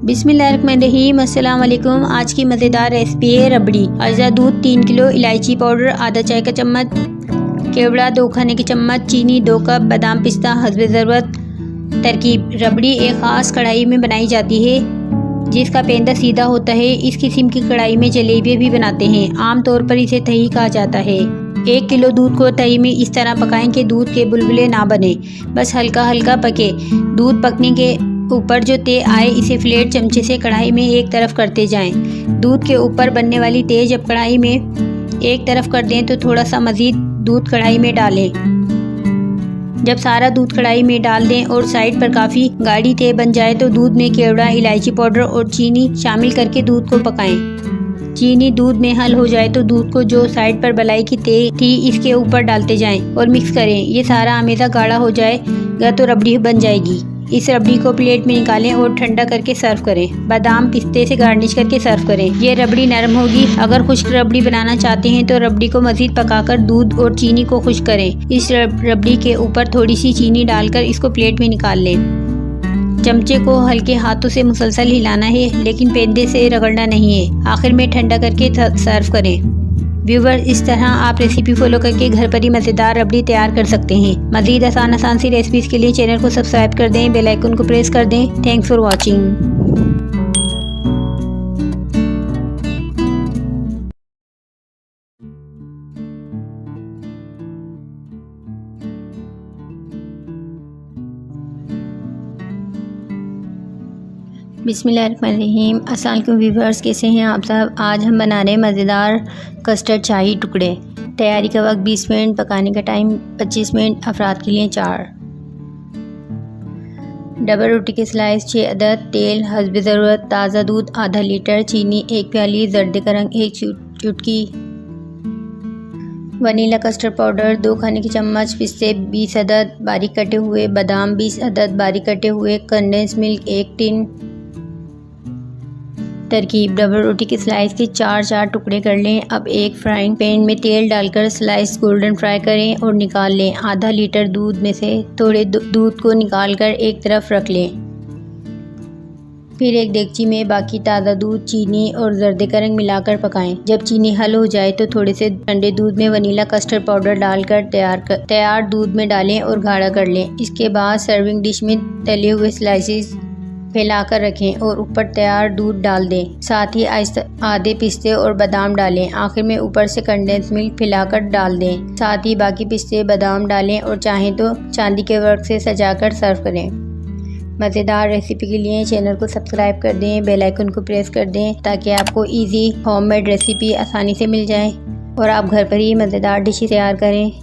बिस्मिल्लाहिर्रहमानिर्रहीम। अस्सलाम वालेकुम। आज की मज़ेदार रेसिपी है रबड़ी। अज़ा दूध 3 किलो, इलायची पाउडर आधा चाय का चम्मच, केवड़ा 2 खाने के चम्मच, चीनी 2 कप, बादाम पिस्ता हस्बे ज़रूरत। तरकीब: रबड़ी एक ख़ास कढ़ाई में बनाई जाती है जिसका पेंदा सीधा होता है। इस किस्म की कढ़ाई में जलेबियाँ भी बनाते हैं। आमतौर पर इसे तही कहा जाता है। 1 किलो दूध को तही में इस तरह पकाएं कि दूध के बुलबुले ना बने, बस हल्का हल्का पके। दूध पकने के ऊपर जो तेल आए इसे फ्लैट चमचे से कढ़ाई में एक तरफ करते जाएं। दूध के ऊपर बनने वाली तेल जब कढ़ाई में एक तरफ कर दें तो थोड़ा सा मज़ीद दूध कढ़ाई में डालें। जब सारा दूध कढ़ाई में डाल दें और साइड पर काफ़ी गाढ़ी तेल बन जाए तो दूध में केवड़ा, इलायची पाउडर और चीनी शामिल करके दूध को पकाएं। चीनी दूध में हल हो जाए तो दूध को जो साइड पर बलाई की तेल थी इसके ऊपर डालते जाएं और मिक्स करें। ये सारा हमेशा गाढ़ा हो जाएगा तो रबड़ी बन जाएगी। इस रबड़ी को प्लेट में निकालें और ठंडा करके सर्व करें। बादाम पिस्ते से गार्निश करके सर्व करें। ये रबड़ी नरम होगी। अगर खुश्क रबड़ी बनाना चाहते हैं तो रबड़ी को मज़ीद पकाकर दूध और चीनी को खुश्क करें। इस रबड़ी के ऊपर थोड़ी सी चीनी डालकर इसको प्लेट में निकाल लें। चमचे को हल्के हाथों से मुसलसल हिलाना है, लेकिन पेंदे से रगड़ना नहीं है। आखिर में ठंडा करके सर्व करें। व्यूवर, इस तरह आप रेसिपी फॉलो करके घर पर ही मज़ेदार रबड़ी तैयार कर सकते हैं। मज़ीद आसान सी रेसिपीज़ के लिए चैनल को सब्सक्राइब कर दें, बेल आइकन को प्रेस कर दें। Thanks for watching. बिस्मिल्लाहिर्रहमानिर्रहीम। अस्सलाम वालेकुम व्यूवर्स, कैसे हैं आप सब। आज हम बना रहे हैं मज़ेदार कस्टर्ड शाही टुकड़े। तैयारी का वक्त 20 मिनट, पकाने का टाइम 25 मिनट, अफराद के लिए 4। डबल रोटी के स्लाइस 6 अदद, तेल हस्बे ज़रूरत, ताज़ा दूध आधा लीटर, चीनी 1 प्याली, जर्दे का रंग 1 चुटकी, वनीला कस्टर्ड पाउडर 2 खाने के चम्मच, पिस्ते 20 अदद बारीक कटे हुए, बादाम 20 अदद बारीक कटे हुए, कंडेंस मिल्क 1 टिन। तरकीब: डबल रोटी के स्लाइस के 4 टुकड़े कर लें। अब एक फ्राइंग पैन में तेल डालकर स्लाइस गोल्डन फ्राई करें और निकाल लें। आधा लीटर दूध में से थोड़े दूध को निकालकर एक तरफ रख लें। फिर एक देगची में बाकी ताज़ा दूध, चीनी और जर्दे का रंग मिलाकर पकाएं। जब चीनी हल हो जाए तो थोड़े से ठंडे दूध में वनीला कस्टर्ड पाउडर डालकर तैयार दूध में डालें और गाढ़ा कर लें। इसके बाद सर्विंग डिश में तले हुए स्लाइसेस फैलाकर रखें और ऊपर तैयार दूध डाल दें। साथ ही आधे पिस्ते और बादाम डालें। आखिर में ऊपर से कंडेंस मिल्क फैलाकर डाल दें। साथ ही बाकी पिस्ते बादाम डालें और चाहें तो चांदी के वर्क से सजाकर सर्व करें। मज़ेदार रेसिपी के लिए चैनल को सब्सक्राइब कर दें, बेल आइकन को प्रेस कर दें ताकि आपको इजी होममेड रेसिपी आसानी से मिल जाए और आप घर पर ही मज़ेदार डिश तैयार करें।